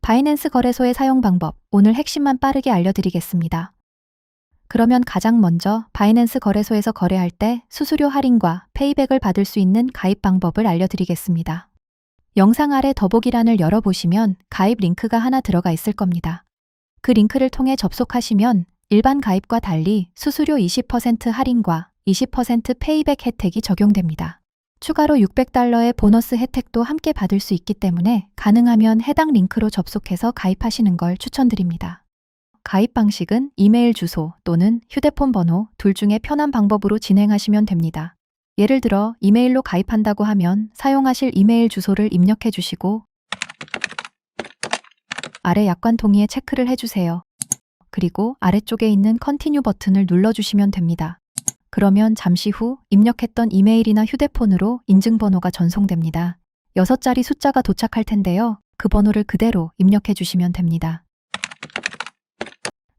바이낸스 거래소의 사용 방법, 오늘 핵심만 빠르게 알려드리겠습니다. 그러면 가장 먼저 바이낸스 거래소에서 거래할 때 수수료 할인과 페이백을 받을 수 있는 가입 방법을 알려드리겠습니다. 영상 아래 더보기란을 열어보시면 가입 링크가 하나 들어가 있을 겁니다. 그 링크를 통해 접속하시면 일반 가입과 달리 수수료 20% 할인과 20% 페이백 혜택이 적용됩니다. 추가로 $600의 보너스 혜택도 함께 받을 수 있기 때문에 가능하면 해당 링크로 접속해서 가입하시는 걸 추천드립니다. 가입 방식은 이메일 주소 또는 휴대폰 번호 둘 중에 편한 방법으로 진행하시면 됩니다. 예를 들어 이메일로 가입한다고 하면 사용하실 이메일 주소를 입력해 주시고 아래 약관 동의에 체크를 해주세요. 그리고 아래쪽에 있는 컨티뉴 버튼을 눌러주시면 됩니다. 그러면 잠시 후 입력했던 이메일이나 휴대폰으로 인증번호가 전송됩니다. 6자리 숫자가 도착할 텐데요. 그 번호를 그대로 입력해 주시면 됩니다.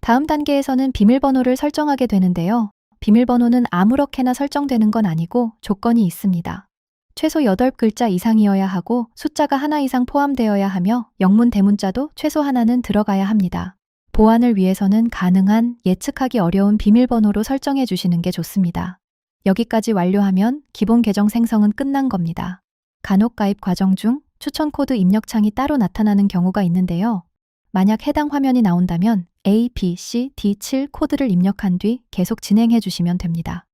다음 단계에서는 비밀번호를 설정하게 되는데요. 비밀번호는 아무렇게나 설정되는 건 아니고 조건이 있습니다. 최소 8글자 이상이어야 하고 숫자가 하나 이상 포함되어야 하며 영문 대문자도 최소 하나는 들어가야 합니다. 보안을 위해서는 가능한 예측하기 어려운 비밀번호로 설정해 주시는 게 좋습니다. 여기까지 완료하면 기본 계정 생성은 끝난 겁니다. 간혹 가입 과정 중 추천 코드 입력창이 따로 나타나는 경우가 있는데요. 만약 해당 화면이 나온다면 A, B, C, D7 코드를 입력한 뒤 계속 진행해 주시면 됩니다.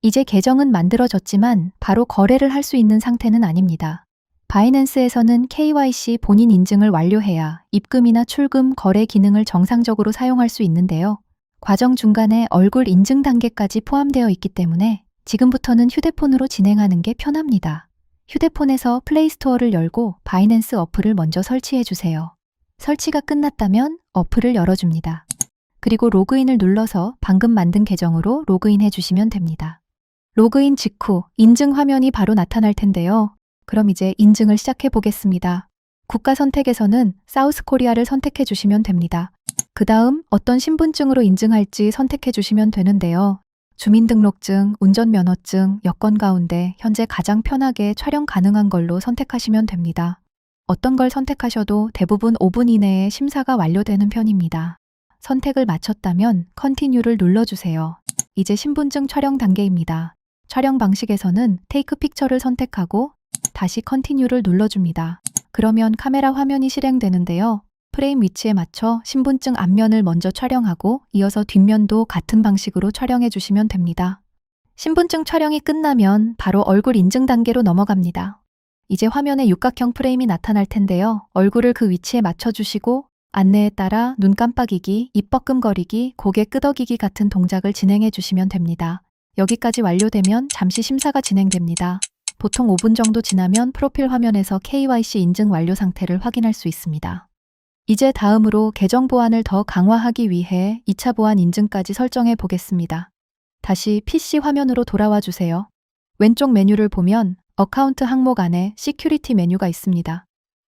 이제 계정은 만들어졌지만 바로 거래를 할 수 있는 상태는 아닙니다. 바이낸스에서는 KYC 본인 인증을 완료해야 입금이나 출금, 거래 기능을 정상적으로 사용할 수 있는데요. 과정 중간에 얼굴 인증 단계까지 포함되어 있기 때문에 지금부터는 휴대폰으로 진행하는 게 편합니다. 휴대폰에서 플레이스토어를 열고 바이낸스 어플을 먼저 설치해 주세요. 설치가 끝났다면 어플을 열어줍니다. 그리고 로그인을 눌러서 방금 만든 계정으로 로그인해 주시면 됩니다. 로그인 직후 인증 화면이 바로 나타날 텐데요. 그럼 이제 인증을 시작해 보겠습니다. 국가 선택에서는 사우스 코리아를 선택해 주시면 됩니다. 그 다음 어떤 신분증으로 인증할지 선택해 주시면 되는데요. 주민등록증, 운전면허증, 여권 가운데 현재 가장 편하게 촬영 가능한 걸로 선택하시면 됩니다. 어떤 걸 선택하셔도 대부분 5분 이내에 심사가 완료되는 편입니다. 선택을 마쳤다면 컨티뉴를 눌러주세요. 이제 신분증 촬영 단계입니다. 촬영 방식에서는 테이크 픽처를 선택하고 다시 컨티뉴를 눌러줍니다. 그러면 카메라 화면이 실행되는데요. 프레임 위치에 맞춰 신분증 앞면을 먼저 촬영하고 이어서 뒷면도 같은 방식으로 촬영해 주시면 됩니다. 신분증 촬영이 끝나면 바로 얼굴 인증 단계로 넘어갑니다. 이제 화면에 육각형 프레임이 나타날 텐데요. 얼굴을 그 위치에 맞춰주시고 안내에 따라 눈 깜빡이기, 입 버끔거리기, 고개 끄덕이기 같은 동작을 진행해 주시면 됩니다. 여기까지 완료되면 잠시 심사가 진행됩니다. 보통 5분 정도 지나면 프로필 화면에서 KYC 인증 완료 상태를 확인할 수 있습니다. 이제 다음으로 계정 보안을 더 강화하기 위해 2차 보안 인증까지 설정해 보겠습니다. 다시 PC 화면으로 돌아와 주세요. 왼쪽 메뉴를 보면 어카운트 항목 안에 시큐리티 메뉴가 있습니다.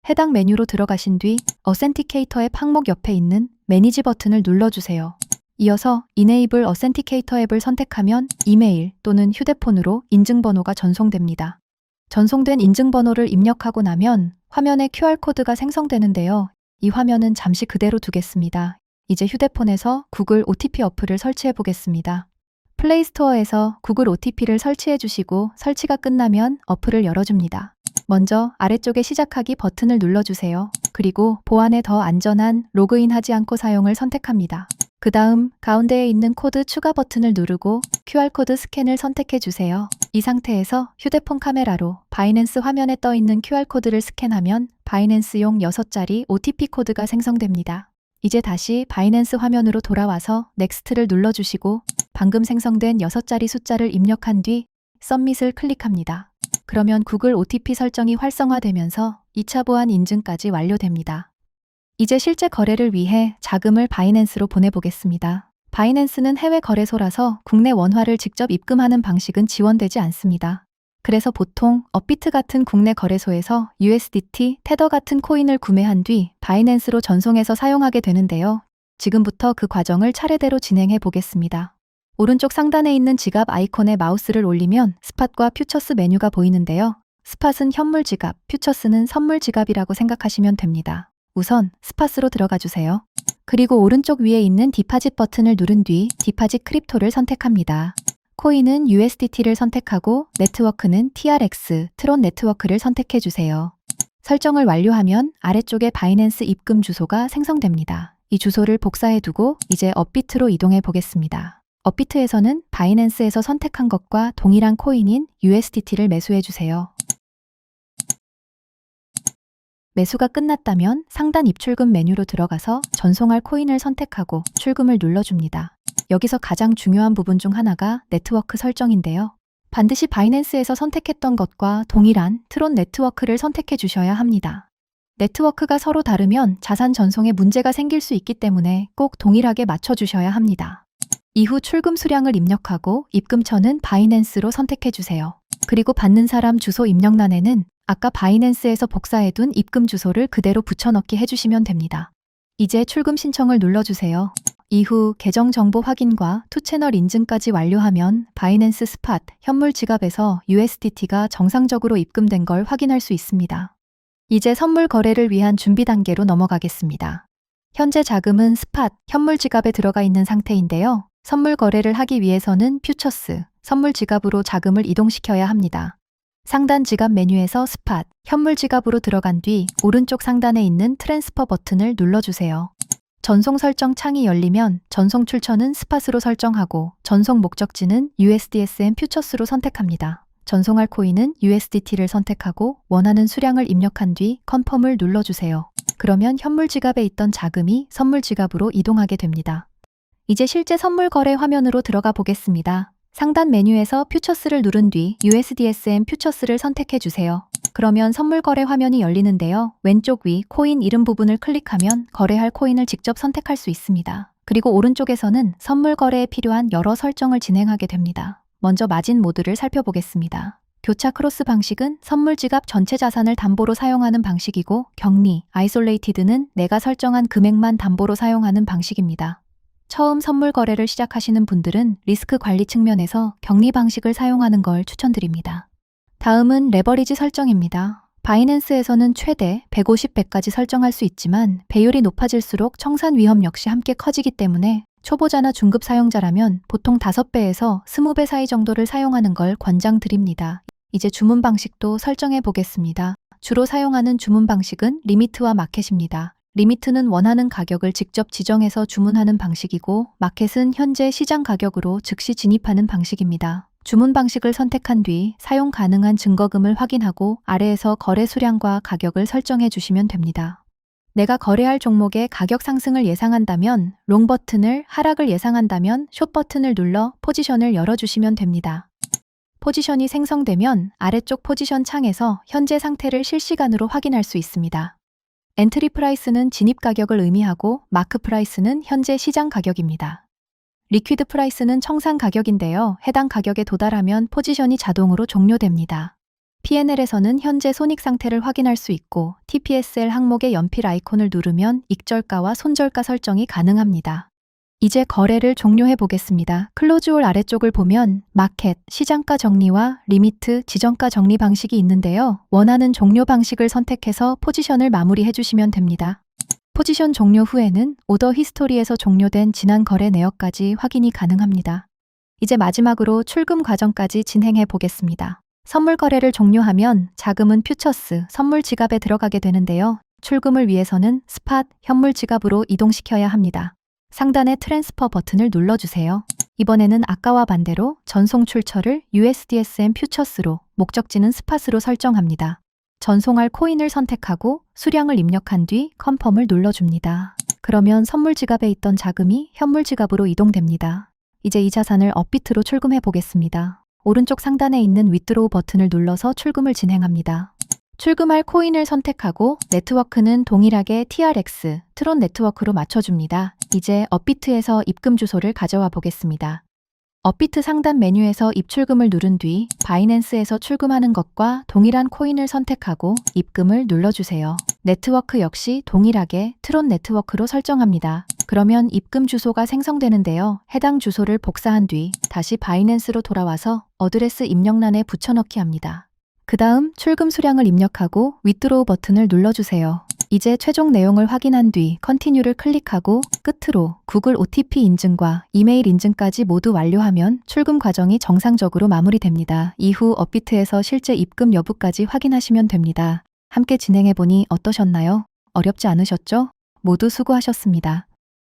해당 메뉴로 들어가신 뒤 어센티케이터의 항목 옆에 있는 매니지 버튼을 눌러주세요. 이어서 Enable Authenticator 앱을 선택하면 이메일 또는 휴대폰으로 인증번호가 전송됩니다. 전송된 인증번호를 입력하고 나면 화면에 QR코드가 생성되는데요. 이 화면은 잠시 그대로 두겠습니다. 이제 휴대폰에서 구글 OTP 어플을 설치해 보겠습니다. 플레이스토어에서 구글 OTP를 설치해 주시고 설치가 끝나면 어플을 열어줍니다. 먼저 아래쪽에 시작하기 버튼을 눌러주세요. 그리고 보안에 더 안전한 로그인하지 않고 사용을 선택합니다. 그 다음 가운데에 있는 코드 추가 버튼을 누르고 QR코드 스캔을 선택해 주세요. 이 상태에서 휴대폰 카메라로 바이낸스 화면에 떠 있는 QR코드를 스캔하면 바이낸스용 6자리 OTP 코드가 생성됩니다. 이제 다시 바이낸스 화면으로 돌아와서 넥스트를 눌러주시고 방금 생성된 6자리 숫자를 입력한 뒤 서밋을 클릭합니다. 그러면 구글 OTP 설정이 활성화되면서 2차 보안 인증까지 완료됩니다. 이제 실제 거래를 위해 자금을 바이낸스로 보내보겠습니다. 바이낸스는 해외 거래소라서 국내 원화를 직접 입금하는 방식은 지원되지 않습니다. 그래서 보통 업비트 같은 국내 거래소에서 USDT, 테더 같은 코인을 구매한 뒤 바이낸스로 전송해서 사용하게 되는데요. 지금부터 그 과정을 차례대로 진행해 보겠습니다. 오른쪽 상단에 있는 지갑 아이콘에 마우스를 올리면 스팟과 퓨처스 메뉴가 보이는데요. 스팟은 현물 지갑, 퓨처스는 선물 지갑이라고 생각하시면 됩니다. 우선 스팟으로 들어가 주세요. 그리고 오른쪽 위에 있는 디파짓 버튼을 누른 뒤 디파짓 크립토를 선택합니다. 코인은 USDT를 선택하고 네트워크는 TRX, 트론 네트워크를 선택해 주세요. 설정을 완료하면 아래쪽에 바이낸스 입금 주소가 생성됩니다. 이 주소를 복사해 두고 이제 업비트로 이동해 보겠습니다. 업비트에서는 바이낸스에서 선택한 것과 동일한 코인인 USDT를 매수해 주세요. 매수가 끝났다면 상단 입출금 메뉴로 들어가서 전송할 코인을 선택하고 출금을 눌러줍니다. 여기서 가장 중요한 부분 중 하나가 네트워크 설정인데요. 반드시 바이낸스에서 선택했던 것과 동일한 트론 네트워크를 선택해 주셔야 합니다. 네트워크가 서로 다르면 자산 전송에 문제가 생길 수 있기 때문에 꼭 동일하게 맞춰주셔야 합니다. 이후 출금 수량을 입력하고 입금처는 바이낸스로 선택해 주세요. 그리고 받는 사람 주소 입력란에는 아까 바이낸스에서 복사해둔 입금 주소를 그대로 붙여넣기 해주시면 됩니다. 이제 출금 신청을 눌러주세요. 이후 계정 정보 확인과 투채널 인증까지 완료하면 바이낸스 스팟 현물 지갑에서 USDT가 정상적으로 입금된 걸 확인할 수 있습니다. 이제 선물 거래를 위한 준비 단계로 넘어가겠습니다. 현재 자금은 스팟 현물 지갑에 들어가 있는 상태인데요. 선물 거래를 하기 위해서는 퓨처스 선물 지갑으로 자금을 이동시켜야 합니다. 상단 지갑 메뉴에서 스팟 현물 지갑으로 들어간 뒤 오른쪽 상단에 있는 트랜스퍼 버튼을 눌러주세요. 전송 설정 창이 열리면 전송 출처는 스팟으로 설정하고 전송 목적지는 USDSM 퓨처스로 선택합니다. 전송할 코인은 USDT를 선택하고 원하는 수량을 입력한 뒤 컨펌을 눌러주세요. 그러면 현물 지갑에 있던 자금이 선물 지갑으로 이동하게 됩니다. 이제 실제 선물 거래 화면으로 들어가 보겠습니다. 상단 메뉴에서 퓨처스를 누른 뒤 USDSM 퓨처스를 선택해 주세요. 그러면 선물 거래 화면이 열리는데요. 왼쪽 위 코인 이름 부분을 클릭하면 거래할 코인을 직접 선택할 수 있습니다. 그리고 오른쪽에서는 선물 거래에 필요한 여러 설정을 진행하게 됩니다. 먼저 마진 모드를 살펴보겠습니다. 교차 크로스 방식은 선물 지갑 전체 자산을 담보로 사용하는 방식이고 격리, 아이솔레이티드는 내가 설정한 금액만 담보로 사용하는 방식입니다. 처음 선물 거래를 시작하시는 분들은 리스크 관리 측면에서 격리 방식을 사용하는 걸 추천드립니다. 다음은 레버리지 설정입니다. 바이낸스에서는 최대 150배까지 설정할 수 있지만 배율이 높아질수록 청산 위험 역시 함께 커지기 때문에 초보자나 중급 사용자라면 보통 5배에서 20배 사이 정도를 사용하는 걸 권장드립니다. 이제 주문 방식도 설정해 보겠습니다. 주로 사용하는 주문 방식은 리미트와 마켓입니다. 리미트는 원하는 가격을 직접 지정해서 주문하는 방식이고 마켓은 현재 시장 가격으로 즉시 진입하는 방식입니다. 주문 방식을 선택한 뒤 사용 가능한 증거금을 확인하고 아래에서 거래 수량과 가격을 설정해 주시면 됩니다. 내가 거래할 종목의 가격 상승을 예상한다면 롱 버튼을, 하락을 예상한다면 숏 버튼을 눌러 포지션을 열어주시면 됩니다. 포지션이 생성되면 아래쪽 포지션 창에서 현재 상태를 실시간으로 확인할 수 있습니다. 엔트리 프라이스는 진입 가격을 의미하고 마크 프라이스는 현재 시장 가격입니다. 리퀴드 프라이스는 청산 가격인데요. 해당 가격에 도달하면 포지션이 자동으로 종료됩니다. P&L에서는 현재 손익 상태를 확인할 수 있고 TPSL 항목의 연필 아이콘을 누르면 익절가와 손절가 설정이 가능합니다. 이제 거래를 종료해 보겠습니다. 클로즈홀 아래쪽을 보면 마켓, 시장가 정리와 리미트, 지정가 정리 방식이 있는데요. 원하는 종료 방식을 선택해서 포지션을 마무리해 주시면 됩니다. 포지션 종료 후에는 오더 히스토리에서 종료된 지난 거래 내역까지 확인이 가능합니다. 이제 마지막으로 출금 과정까지 진행해 보겠습니다. 선물 거래를 종료하면 자금은 퓨처스, 선물 지갑에 들어가게 되는데요. 출금을 위해서는 스팟, 현물 지갑으로 이동시켜야 합니다. 상단의 트랜스퍼 버튼을 눌러주세요. 이번에는 아까와 반대로 전송 출처를 USDSM 퓨처스로, 목적지는 스팟으로 설정합니다. 전송할 코인을 선택하고 수량을 입력한 뒤 컨펌을 눌러줍니다. 그러면 선물 지갑에 있던 자금이 현물 지갑으로 이동됩니다. 이제 이 자산을 업비트로 출금해 보겠습니다. 오른쪽 상단에 있는 위드로우 버튼을 눌러서 출금을 진행합니다. 출금할 코인을 선택하고 네트워크는 동일하게 TRX, 트론 네트워크로 맞춰줍니다. 이제 업비트에서 입금 주소를 가져와 보겠습니다. 업비트 상단 메뉴에서 입출금을 누른 뒤 바이낸스에서 출금하는 것과 동일한 코인을 선택하고 입금을 눌러주세요. 네트워크 역시 동일하게 트론 네트워크로 설정합니다. 그러면 입금 주소가 생성되는데요. 해당 주소를 복사한 뒤 다시 바이낸스로 돌아와서 어드레스 입력란에 붙여넣기 합니다. 그 다음 출금 수량을 입력하고 위드로우 버튼을 눌러주세요. 이제 최종 내용을 확인한 뒤 컨티뉴를 클릭하고 끝으로 구글 OTP 인증과 이메일 인증까지 모두 완료하면 출금 과정이 정상적으로 마무리됩니다. 이후 업비트에서 실제 입금 여부까지 확인하시면 됩니다. 함께 진행해보니 어떠셨나요? 어렵지 않으셨죠? 모두 수고하셨습니다.